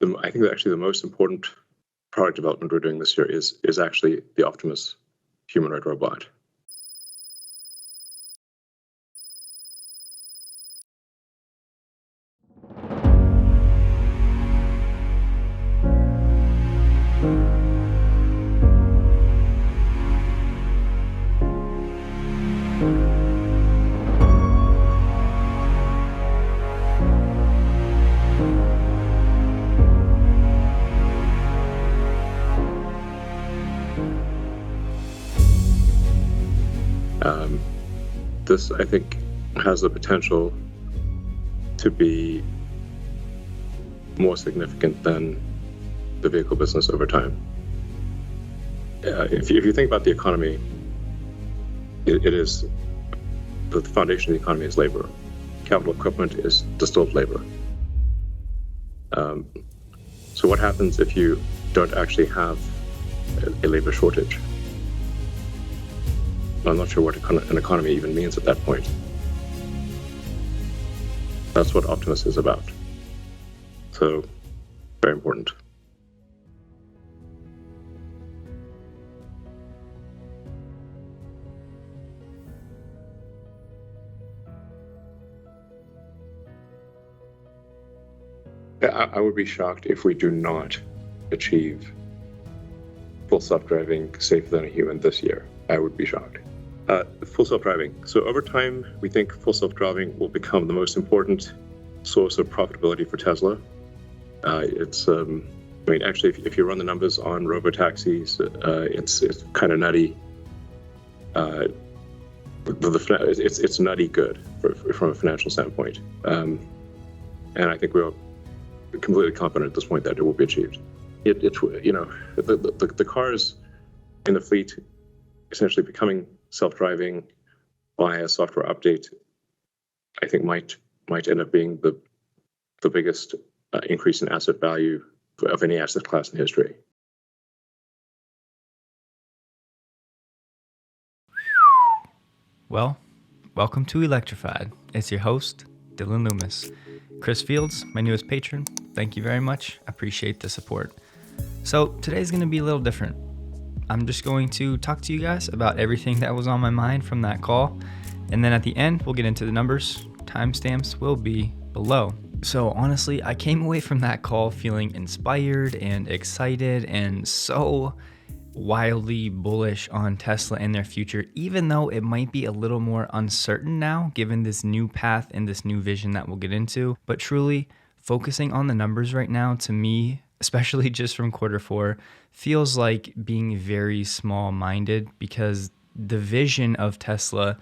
I think that actually the most important product development we're doing this year is actually the Optimus humanoid robot. This, I think, has the potential to be more significant than the vehicle business over time. If you think about the economy, it is the foundation of the economy is labor. Capital equipment is distilled labor. So what happens if you don't actually have a labor shortage? I'm not sure what an economy even means at that point. That's what Optimus is about. So, very important. I would be shocked if we do not achieve full self-driving safer than a human this year. I would be shocked. Full self-driving. So over time, we think full self-driving will become the most important source of profitability for Tesla. Actually, if you run the numbers on robotaxis, it's kind of nutty. It's nutty good from a financial standpoint. And I think we're completely confident at this point that it will be achieved. The cars in the fleet essentially becoming self-driving via software update, I think might end up being the biggest increase in asset value of any asset class in history. Well, welcome to Electrified. It's your host, Dylan Loomis. Chris Fields, my newest patron, thank you very much. I appreciate the support. So today's going to be a little different. I'm just going to talk to you guys about everything that was on my mind from that call. And then at the end, we'll get into the numbers. Timestamps will be below. So honestly, I came away from that call feeling inspired and excited and so wildly bullish on Tesla and their future, even though it might be a little more uncertain now, given this new path and this new vision that we'll get into. But truly, focusing on the numbers right now, to me, especially just from Q4, feels like being very small-minded, because the vision of Tesla,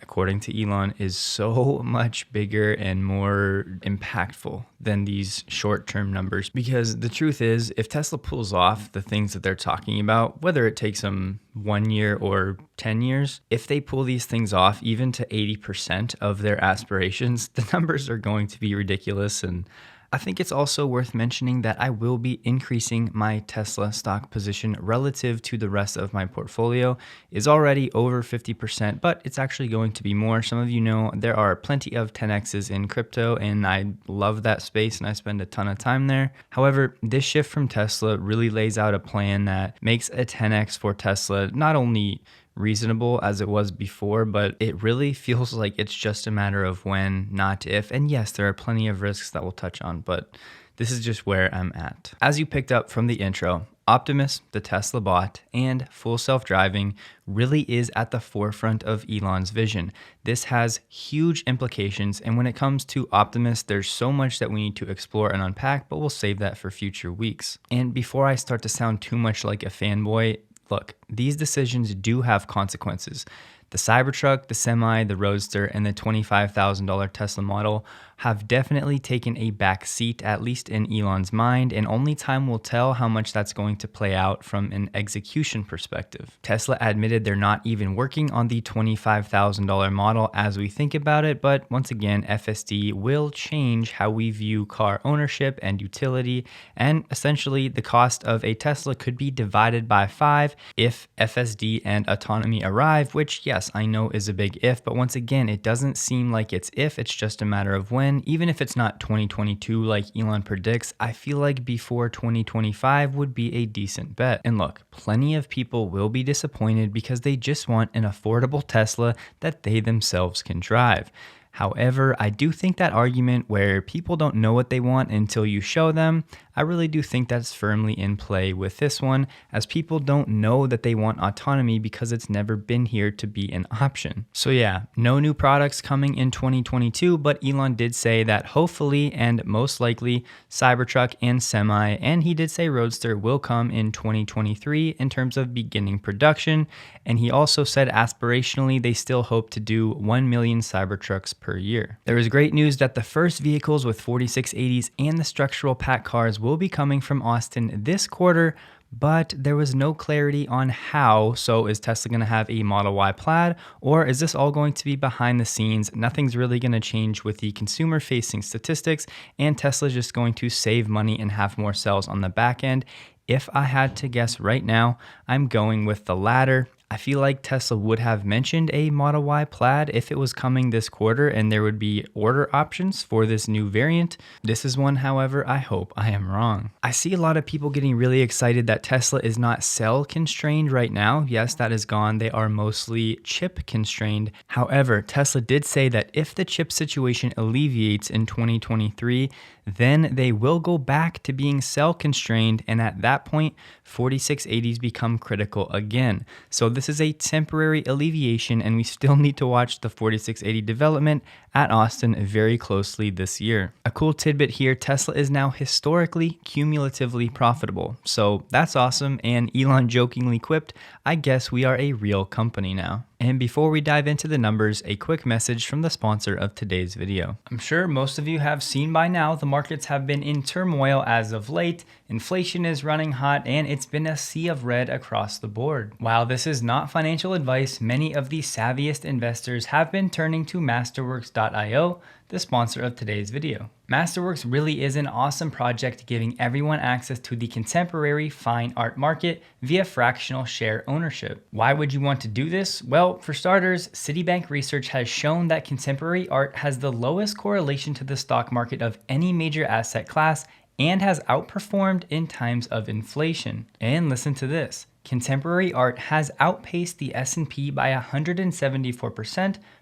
according to Elon, is so much bigger and more impactful than these short-term numbers. Because the truth is, if Tesla pulls off the things that they're talking about, whether it takes them 1 year or 10 years, if they pull these things off even to 80% of their aspirations, the numbers are going to be ridiculous. And I think it's also worth mentioning that I will be increasing my Tesla stock position relative to the rest of my portfolio. It's already over 50%, but it's actually going to be more. Some of you know there are plenty of 10Xs in crypto, and I love that space and I spend a ton of time there. However, this shift from Tesla really lays out a plan that makes a 10X for Tesla not only reasonable as it was before, but it really feels like it's just a matter of when, not if. And yes, there are plenty of risks that we'll touch on, but this is just where I'm at. As you picked up from the intro, Optimus, the Tesla bot, and full self-driving really is at the forefront of Elon's vision. This has huge implications, and when it comes to Optimus, there's so much that we need to explore and unpack, but we'll save that for future weeks. And before I start to sound too much like a fanboy, look, these decisions do have consequences. The Cybertruck, the Semi, the Roadster, and the $25,000 Tesla model have definitely taken a back seat, at least in Elon's mind, and only time will tell how much that's going to play out from an execution perspective. Tesla admitted they're not even working on the $25,000 model as we think about it, but once again, FSD will change how we view car ownership and utility, and essentially the cost of a Tesla could be divided by 5 if FSD and autonomy arrive, which yes, I know is a big if, but once again, it doesn't seem like it's if, it's just a matter of when. when, even if it's not 2022 like Elon predicts, I feel like before 2025 would be a decent bet. And look, plenty of people will be disappointed because they just want an affordable Tesla that they themselves can drive. However, I do think that argument where people don't know what they want until you show them, I really do think that's firmly in play with this one, as people don't know that they want autonomy because it's never been here to be an option. So yeah, no new products coming in 2022, but Elon did say that hopefully and most likely Cybertruck and Semi, and he did say Roadster will come in 2023 in terms of beginning production, and he also said aspirationally they still hope to do 1 million Cybertrucks per year. There is great news that the first vehicles with 4680s and the structural pack cars will be coming from Austin this quarter, but there was no clarity on how. So is Tesla going to have a Model Y Plaid, or is this all going to be behind the scenes? Nothing's really going to change with the consumer facing statistics, and Tesla's just going to save money and have more cells on the back end. If I had to guess right now, I'm going with the latter. I feel like Tesla would have mentioned a Model Y Plaid if it was coming this quarter and there would be order options for this new variant. This is one, however, I hope I am wrong. I see a lot of people getting really excited that Tesla is not cell constrained right now. Yes, that is gone. They are mostly chip constrained. However, Tesla did say that if the chip situation alleviates in 2023, then they will go back to being cell constrained, and at that point 4680s become critical again. So this is a temporary alleviation, and we still need to watch the 4680 development at Austin very closely this year. A cool tidbit here, Tesla is now historically cumulatively profitable. So that's awesome, and Elon jokingly quipped, I guess we are a real company now. And before we dive into the numbers, a quick message from the sponsor of today's video. I'm sure most of you have seen by now the markets have been in turmoil as of late. Inflation is running hot and it's been a sea of red across the board. While this is not financial advice, many of the savviest investors have been turning to Masterworks.io, the sponsor of today's video. Masterworks really is an awesome project giving everyone access to the contemporary fine art market via fractional share ownership. Why would you want to do this? Well, for starters, Citibank research has shown that contemporary art has the lowest correlation to the stock market of any major asset class and has outperformed in times of inflation. And listen to this. Contemporary art has outpaced the S&P by 174%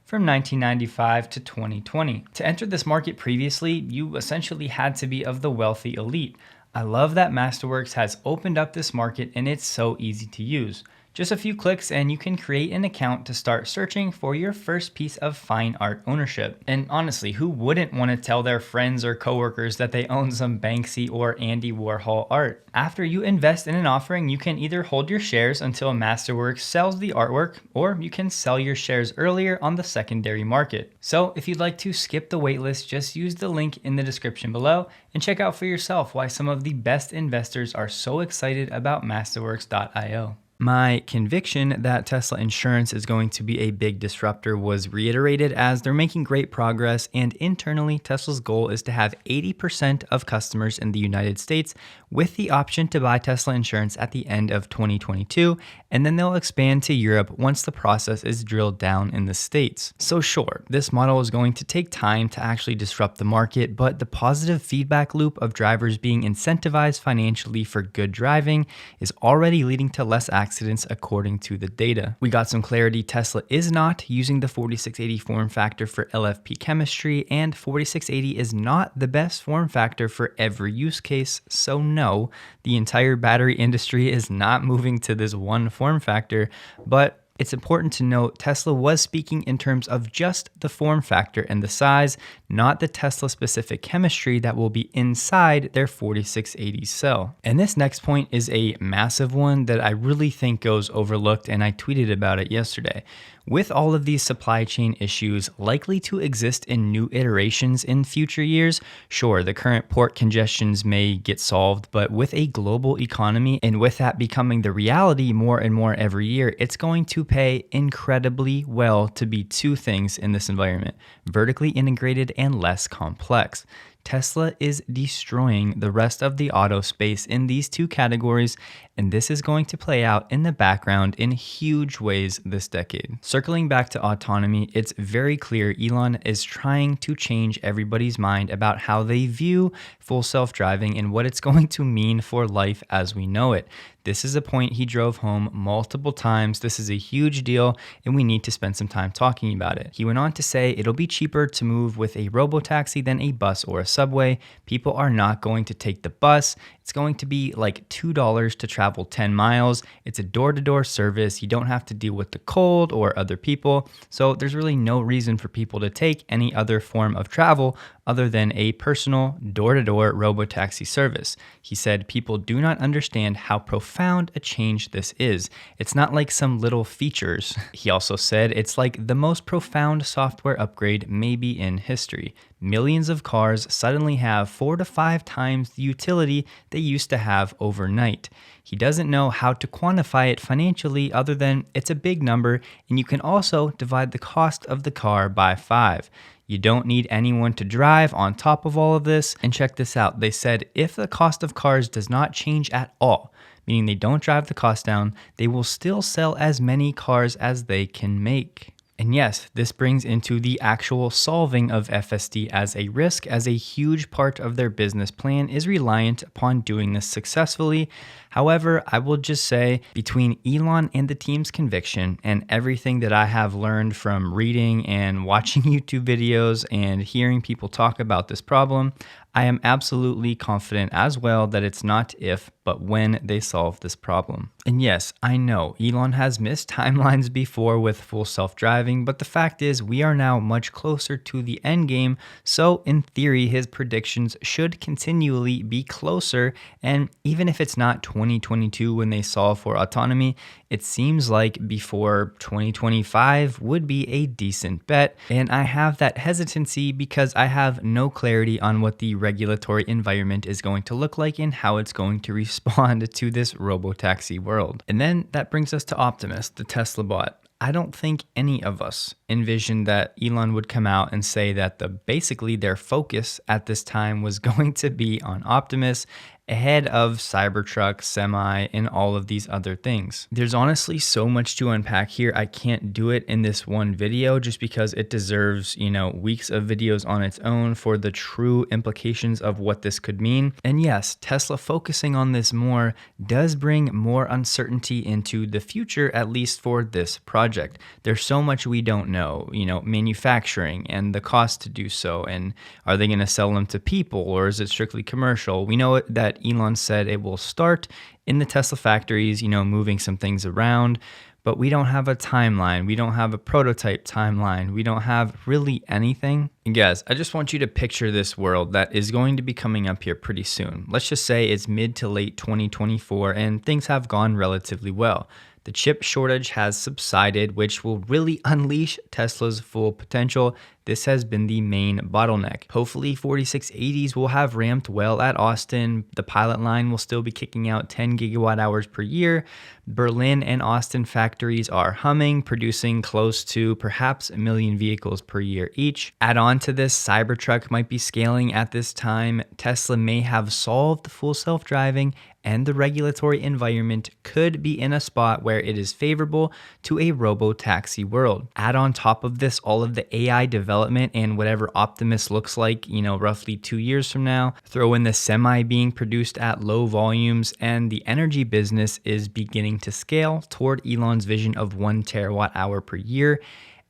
from 1995 to 2020. To enter this market previously, you essentially had to be of the wealthy elite. I love that Masterworks has opened up this market and it's so easy to use. Just a few clicks and you can create an account to start searching for your first piece of fine art ownership. And honestly, who wouldn't want to tell their friends or coworkers that they own some Banksy or Andy Warhol art? After you invest in an offering, you can either hold your shares until Masterworks sells the artwork, or you can sell your shares earlier on the secondary market. So if you'd like to skip the waitlist, just use the link in the description below and check out for yourself why some of the best investors are so excited about Masterworks.io. My conviction that Tesla insurance is going to be a big disruptor was reiterated as they're making great progress, and internally Tesla's goal is to have 80% of customers in the United States with the option to buy Tesla insurance at the end of 2022, and then they'll expand to Europe once the process is drilled down in the States. So sure, this model is going to take time to actually disrupt the market, but the positive feedback loop of drivers being incentivized financially for good driving is already leading to less accidents according to the data. We got some clarity. Tesla is not using the 4680 form factor for LFP chemistry, and 4680 is not the best form factor for every use case. So no, the entire battery industry is not moving to this one form factor, but it's important to note Tesla was speaking in terms of just the form factor and the size, not the Tesla specific chemistry that will be inside their 4680 cell. And this next point is a massive one that I really think goes overlooked, and I tweeted about it yesterday. With all of these supply chain issues likely to exist in new iterations in future years, sure, the current port congestions may get solved, but with a global economy and with that becoming the reality more and more every year, it's going to pay incredibly well to be two things in this environment: vertically integrated and less complex. Tesla is destroying the rest of the auto space in these two categories, and this is going to play out in the background in huge ways this decade. Circling back to autonomy, it's very clear Elon is trying to change everybody's mind about how they view full self-driving and what it's going to mean for life as we know it. This is a point he drove home multiple times. This is a huge deal, and we need to spend some time talking about it. He went on to say it'll be cheaper to move with a robotaxi than a bus or a subway. People are not going to take the bus. It's going to be like $2 to travel 10 miles. It's a door-to-door service. You don't have to deal with the cold or other people. So there's really no reason for people to take any other form of travel other than a personal door-to-door robotaxi service. He said people do not understand how profound a change this is. It's not like some little features. He also said it's like the most profound software upgrade maybe in history. Millions of cars suddenly have 4 to 5 times the utility they used to have overnight. He doesn't know how to quantify it financially other than it's a big number, and you can also divide the cost of the car by 5. You don't need anyone to drive on top of all of this. And check this out. They said if the cost of cars does not change at all, meaning they don't drive the cost down, they will still sell as many cars as they can make. And yes, this brings into the actual solving of FSD as a risk, as a huge part of their business plan is reliant upon doing this successfully. However, I will just say between Elon and the team's conviction and everything that I have learned from reading and watching YouTube videos and hearing people talk about this problem, I am absolutely confident as well that it's not if, but when they solve this problem. And yes, I know Elon has missed timelines before with full self-driving, but the fact is we are now much closer to the end game. So in theory, his predictions should continually be closer. And even if it's not 2022 when they solve for autonomy, it seems like before 2025 would be a decent bet. And I have that hesitancy because I have no clarity on what the regulatory environment is going to look like and how it's going to respond to this robotaxi world. And then that brings us to Optimus, the Tesla bot. I don't think any of us envisioned that Elon would come out and say that basically their focus at this time was going to be on Optimus ahead of Cybertruck, Semi, and all of these other things. There's honestly so much to unpack here. I can't do it in this one video just because it deserves, weeks of videos on its own for the true implications of what this could mean. And yes, Tesla focusing on this more does bring more uncertainty into the future, at least for this project. There's so much we don't know, manufacturing and the cost to do so. And are they going to sell them to people or is it strictly commercial? We know that Elon said it will start in the Tesla factories, moving some things around, but we don't have a timeline. We don't have a prototype timeline. We don't have really anything. And guys, I just want you to picture this world that is going to be coming up here pretty soon. Let's just say it's mid to late 2024 and things have gone relatively well. The chip shortage has subsided, which will really unleash Tesla's full potential. This has been the main bottleneck. Hopefully 4680s will have ramped well at Austin. The pilot line will still be kicking out 10 gigawatt hours per year. Berlin and Austin factories are humming, producing close to perhaps 1 million vehicles per year each. Add on to this, Cybertruck might be scaling at this time. Tesla may have solved full self-driving, and the regulatory environment could be in a spot where it is favorable to a robo-taxi world. Add on top of this all of the AI development and whatever Optimus looks like, roughly 2 years from now. Throw in the Semi being produced at low volumes, and the energy business is beginning to scale toward Elon's vision of 1 terawatt hour per year.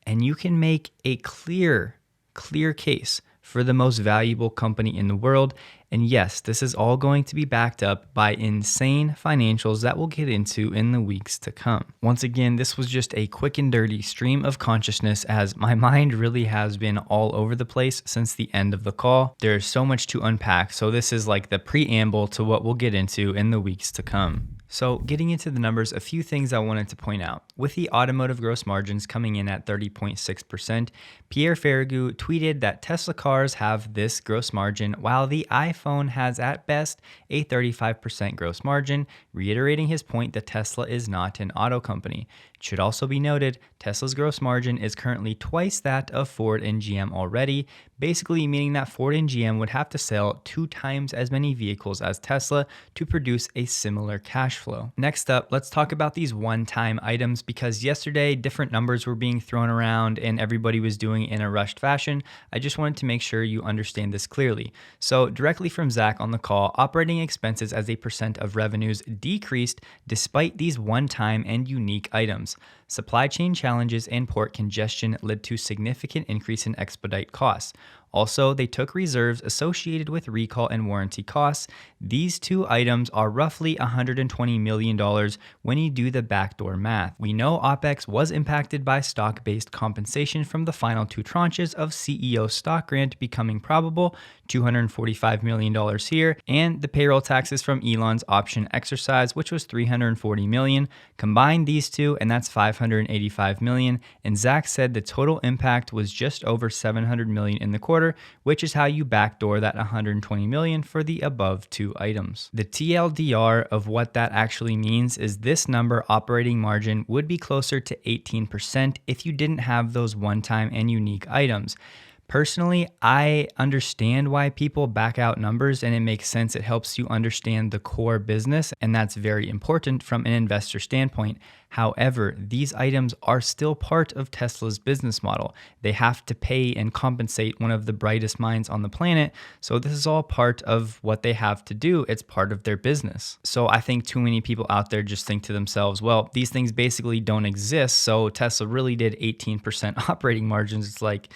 And you can make a clear case for the most valuable company in the world. And yes, this is all going to be backed up by insane financials that we'll get into in the weeks to come. Once again, this was just a quick and dirty stream of consciousness as my mind really has been all over the place since the end of the call. There's so much to unpack, so this is like the preamble to what we'll get into in the weeks to come. So getting into the numbers, a few things I wanted to point out. With the automotive gross margins coming in at 30.6%, Pierre Ferragu tweeted that Tesla cars have this gross margin while the iPhone has at best a 35% gross margin, reiterating his point that Tesla is not an auto company. It should also be noted, Tesla's gross margin is currently twice that of Ford and GM already, basically meaning that Ford and GM would have to sell 2 times as many vehicles as Tesla to produce a similar cash flow. Next up, let's talk about these one-time items because yesterday different numbers were being thrown around and everybody was doing it in a rushed fashion. I just wanted to make sure you understand this clearly. So directly from Zach on the call, operating expenses as a percent of revenues decreased despite these one-time and unique items. Supply chain challenges and port congestion led to significant increase in expedite costs. Also, they took reserves associated with recall and warranty costs. These 2 items are roughly $120 million when you do the backdoor math. We know OPEX was impacted by stock-based compensation from the final 2 tranches of CEO stock grant becoming probable, $245 million here, and the payroll taxes from Elon's option exercise, which was $340 million. Combine these 2, and that's $585 million. And Zach said the total impact was just over $700 million in the quarter, which is how you backdoor that $120 million for the above 2 items. The TLDR of what that actually means is this number operating margin would be closer to 18% if you didn't have those one-time and unique items. Personally, I understand why people back out numbers and it makes sense. It helps you understand the core business, and that's very important from an investor standpoint. However, these items are still part of Tesla's business model. They have to pay and compensate one of the brightest minds on the planet, so this is all part of what they have to do. It's part of their business. So I think too many people out there just think to themselves, well, these things basically don't exist, so Tesla really did 18% operating margins. It's like,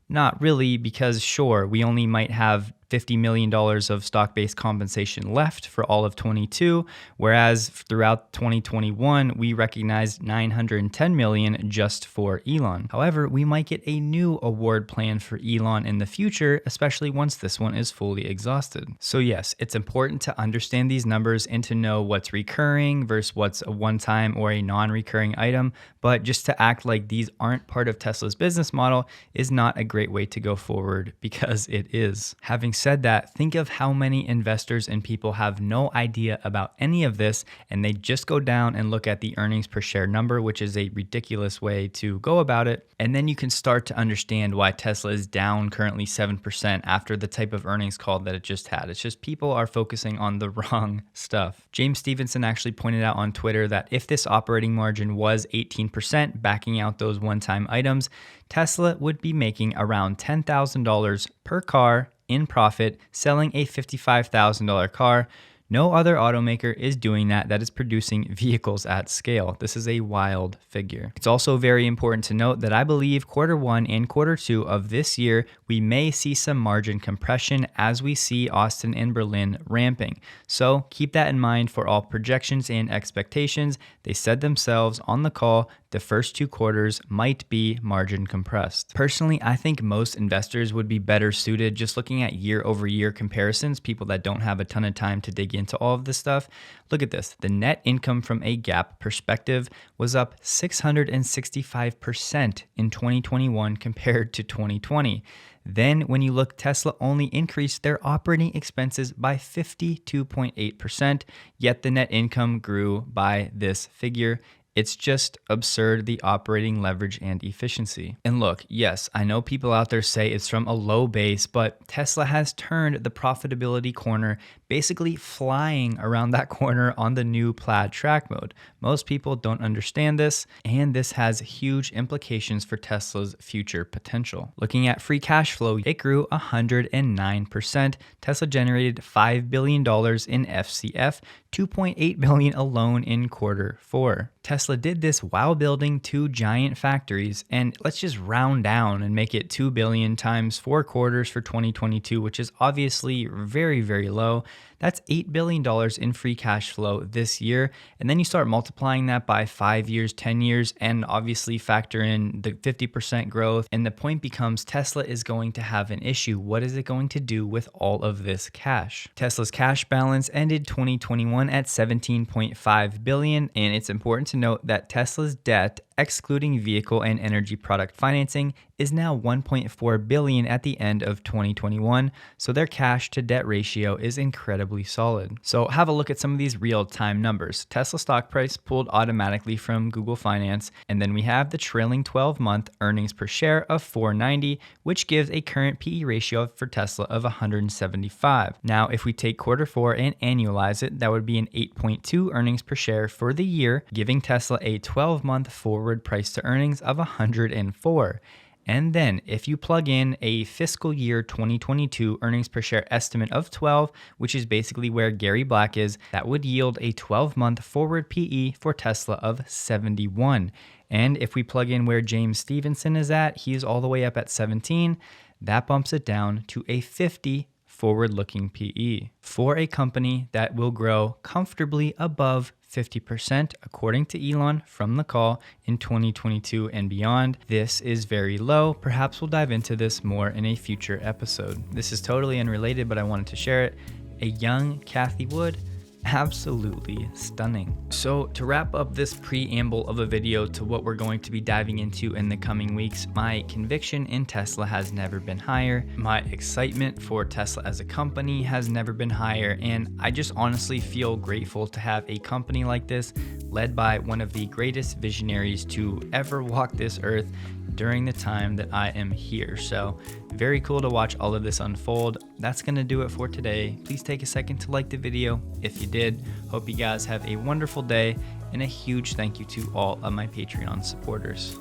not really, because sure, we only might have $50 million of stock-based compensation left for all of 22, whereas throughout 2021, we recognized $910 million just for Elon. However, we might get a new award plan for Elon in the future, especially once this one is fully exhausted. So yes, it's important to understand these numbers and to know what's recurring versus what's a one-time or a non-recurring item, but just to act like these aren't part of Tesla's business model is not a great way to go forward, because it is. Having said that, think of how many investors and people have no idea about any of this, and they just go down and look at the earnings per share number, which is a ridiculous way to go about it. And then you can start to understand why Tesla is down currently 7% after the type of earnings call that it just had. It's just people are focusing on the wrong stuff. James Stevenson actually pointed out on Twitter that if this operating margin was 18%, backing out those one-time items, Tesla would be making around $10,000 per car in profit selling a $55,000 car. No other automaker is doing that is producing vehicles at scale. This is a wild figure. It's also very important to note that I believe Q1 and Q2 of this year, we may see some margin compression as we see Austin and Berlin ramping. So keep that in mind for all projections and expectations. They said themselves on the call, the first 2 quarters might be margin compressed. Personally, I think most investors would be better suited just looking at year-over-year comparisons, people that don't have a ton of time to dig into all of this stuff. Look at this. The net income from a GAAP perspective was up 665% in 2021 compared to 2020. Then when you look, Tesla only increased their operating expenses by 52.8%, yet the net income grew by this figure. It's just absurd, the operating leverage and efficiency. And look, yes, I know people out there say it's from a low base, but Tesla has turned the profitability corner, basically flying around that corner on the new Plaid track mode. Most people don't understand this, and this has huge implications for Tesla's future potential. Looking at free cash flow, it grew 109%. Tesla generated $5 billion in FCF, $2.8 billion alone in Q4. Tesla did this while building 2 giant factories, and let's just round down and make it 2 billion times 4 quarters for 2022, which is obviously very, very low. That's $8 billion in free cash flow this year. And then you start multiplying that by 5 years, 10 years, and obviously factor in the 50% growth. And the point becomes Tesla is going to have an issue. What is it going to do with all of this cash? Tesla's cash balance ended 2021 at $17.5 billion. And it's important to note that Tesla's debt, excluding vehicle and energy product financing, is now $1.4 billion at the end of 2021. So their cash to debt ratio is incredibly solid. So have a look at some of these real-time numbers. Tesla stock price pulled automatically from Google Finance, and then we have the trailing 12-month earnings per share of $4.90, which gives a current PE ratio for Tesla of 175. Now, if we take Q4 and annualize it, that would be an 8.2 earnings per share for the year, giving Tesla a 12-month forward price to earnings of 104. And then if you plug in a fiscal year 2022 earnings per share estimate of 12, which is basically where Gary Black is, that would yield a 12-month forward PE for Tesla of 71. And if we plug in where James Stevenson is at, he's all the way up at 17. That bumps it down to a 50 forward-looking PE for a company that will grow comfortably above 50%, according to Elon from the call, in 2022 and beyond. This is very low. Perhaps we'll dive into this more in a future episode. This is totally unrelated, but I wanted to share it. A young Cathie Wood, absolutely stunning. So to wrap up this preamble of a video to what we're going to be diving into in the coming weeks, my conviction in Tesla has never been higher. My excitement for Tesla as a company has never been higher. And I just honestly feel grateful to have a company like this led by one of the greatest visionaries to ever walk this earth during the time that I am here. So very cool to watch all of this unfold. That's going to do it for today. Please take a second to like the video if you did. Hope you guys have a wonderful day, and a huge thank you to all of my Patreon supporters.